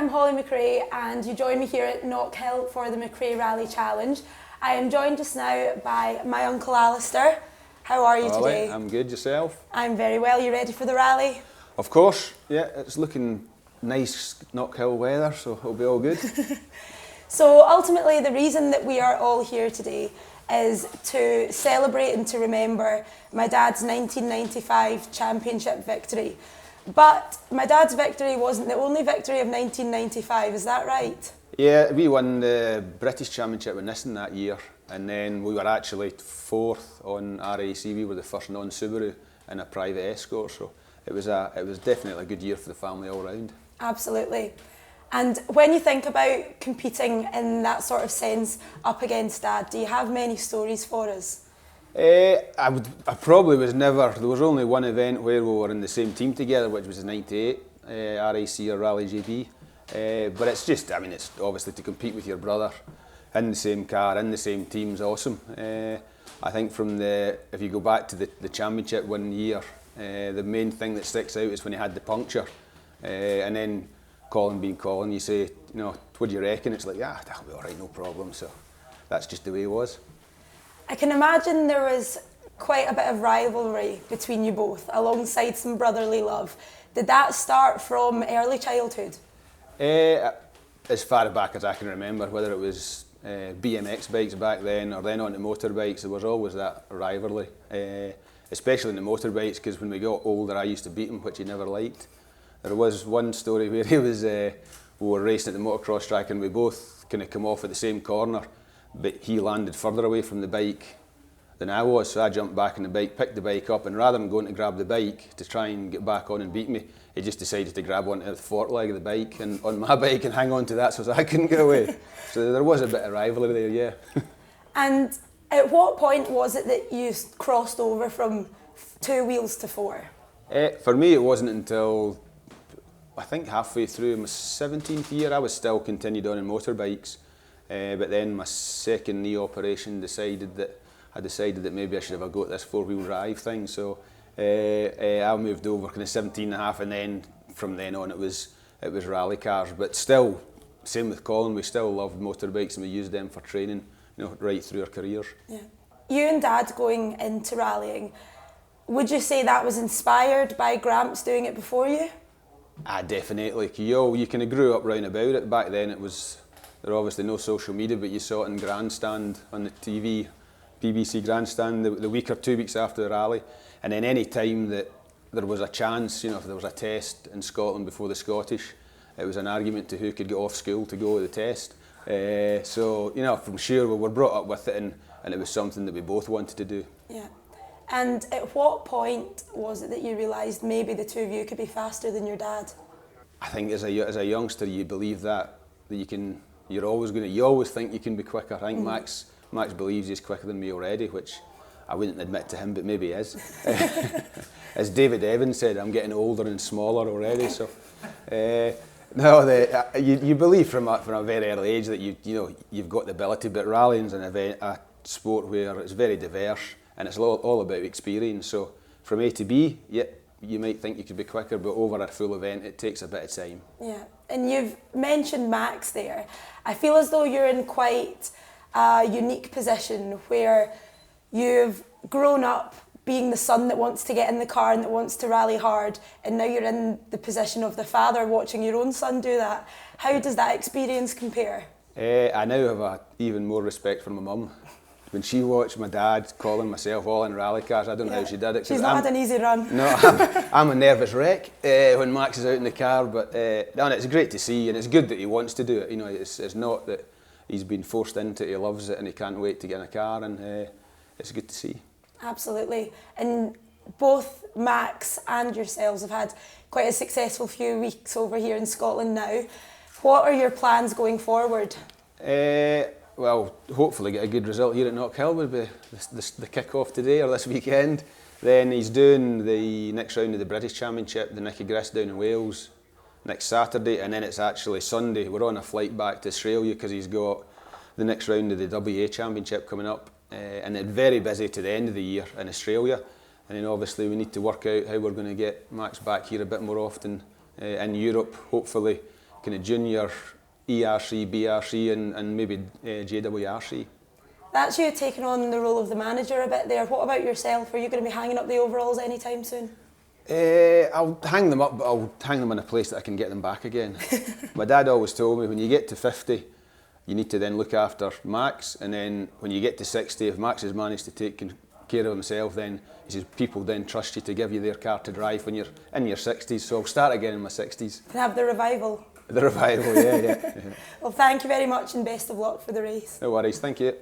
I'm Hollie McRae and you join me here at Knockhill for the McRae Rally Challenge. I am joined just now by my Uncle Alister. How are you today? I'm good, yourself? I'm very well. You ready for the rally? Of course, yeah, it's looking nice Knockhill weather, so it'll be all good. So ultimately the reason that we are all here today is to celebrate and to remember my dad's 1995 championship victory. But my dad's victory wasn't the only victory of 1995, is that right? Yeah, we won the British Championship in Nissan that year, and then we were actually fourth on RAC. We were the first non-Subaru in a private escort, so it was definitely a good year for the family all round. Absolutely. And when you think about competing in that sort of sense up against Dad, do you have many stories for us? I probably was never, there was only one event where we were in the same team together, which was the 98 RAC or Rally GB. But it's just, I mean, it's obviously to compete with your brother in the same car, in the same team is awesome. I think if you go back to the championship one year, the main thing that sticks out is when he had the puncture. And then Colin being Colin, you say, you know, what do you reckon? It's like, yeah, that'll be all right, no problem. So that's just the way it was. I can imagine there was quite a bit of rivalry between you both, alongside some brotherly love. Did that start from early childhood? As far back as I can remember, whether it was BMX bikes back then or then onto motorbikes, there was always that rivalry, especially in the motorbikes, because when we got older I used to beat him, which he never liked. There was one story where we were racing at the motocross track and we both kind of come off at the same corner, but he landed further away from the bike than I was, so I jumped back on the bike, picked the bike up, and rather than going to grab the bike to try and get back on and beat me, he just decided to grab onto the fork leg of the bike and on my bike and hang on to that so I couldn't get away. So there was a bit of rivalry there, yeah. And at what point was it that you crossed over from 2 wheels to 4? For me it wasn't until I think halfway through my 17th year I was still continued on in motorbikes. But then my second knee operation decided that maybe I should have a go at this 4-wheel drive thing. So I moved over kind of 17 and a half, and then from then on it was rally cars. But still, same with Colin, we still loved motorbikes and we used them for training, you know, right through our careers. Yeah. You and Dad going into rallying, would you say that was inspired by Gramps doing it before you? Definitely. You kind of grew up round about it. Back then there were obviously no social media, but you saw it in Grandstand on the TV, BBC Grandstand, the week or 2 weeks after the rally. And then any time that there was a chance, you know, if there was a test in Scotland before the Scottish, it was an argument to who could get off school to go to the test. So, you know, from sure we were brought up with it, and it was something that we both wanted to do. Yeah. And at what point was it that you realised maybe the two of you could be faster than your dad? I think as a youngster you believe that you always think you can be quicker. I think Max believes he's quicker than me already, which I wouldn't admit to him, but maybe he is. As David Evans said, I'm getting older and smaller already. So, you believe from a very early age that you've got the ability. But rallying's a sport where it's very diverse and it's all about experience. So from A to B, yeah, you might think you could be quicker, but over a full event it takes a bit of time. Yeah, and you've mentioned Max there. I feel as though you're in quite a unique position where you've grown up being the son that wants to get in the car and that wants to rally hard, and now you're in the position of the father watching your own son do that. How does that experience compare? I now have even more respect for my mum. When she watched my dad, Colin, myself, all in rally cars, I don't know how she did it. She's not had an easy run. No, I'm a nervous wreck when Max is out in the car, but it's great to see, and it's good that he wants to do it. You know, it's not that he's been forced into it, he loves it and he can't wait to get in a car, and it's good to see. Absolutely. And both Max and yourselves have had quite a successful few weeks over here in Scotland now. What are your plans going forward? Well, hopefully get a good result here at Knockhill would be the kick-off today or this weekend. Then he's doing the next round of the British Championship, the Nicky Grist down in Wales, next Saturday, and then it's actually Sunday. We're on a flight back to Australia because he's got the next round of the WA Championship coming up, and it's very busy to the end of the year in Australia. And then obviously we need to work out how we're going to get Max back here a bit more often in Europe, hopefully kind of junior ERC, BRC and maybe JWRC. That's you taking on the role of the manager a bit there. What about yourself? Are you going to be hanging up the overalls anytime soon? I'll hang them up, but I'll hang them in a place that I can get them back again. My dad always told me when you get to 50, you need to then look after Max, and then when you get to 60, if Max has managed to take care of himself, then he says people then trust you to give you their car to drive when you're in your 60s. So I'll start again in my 60s. And have the revival. The revival, yeah. Well, thank you very much and best of luck for the race. No worries, thank you.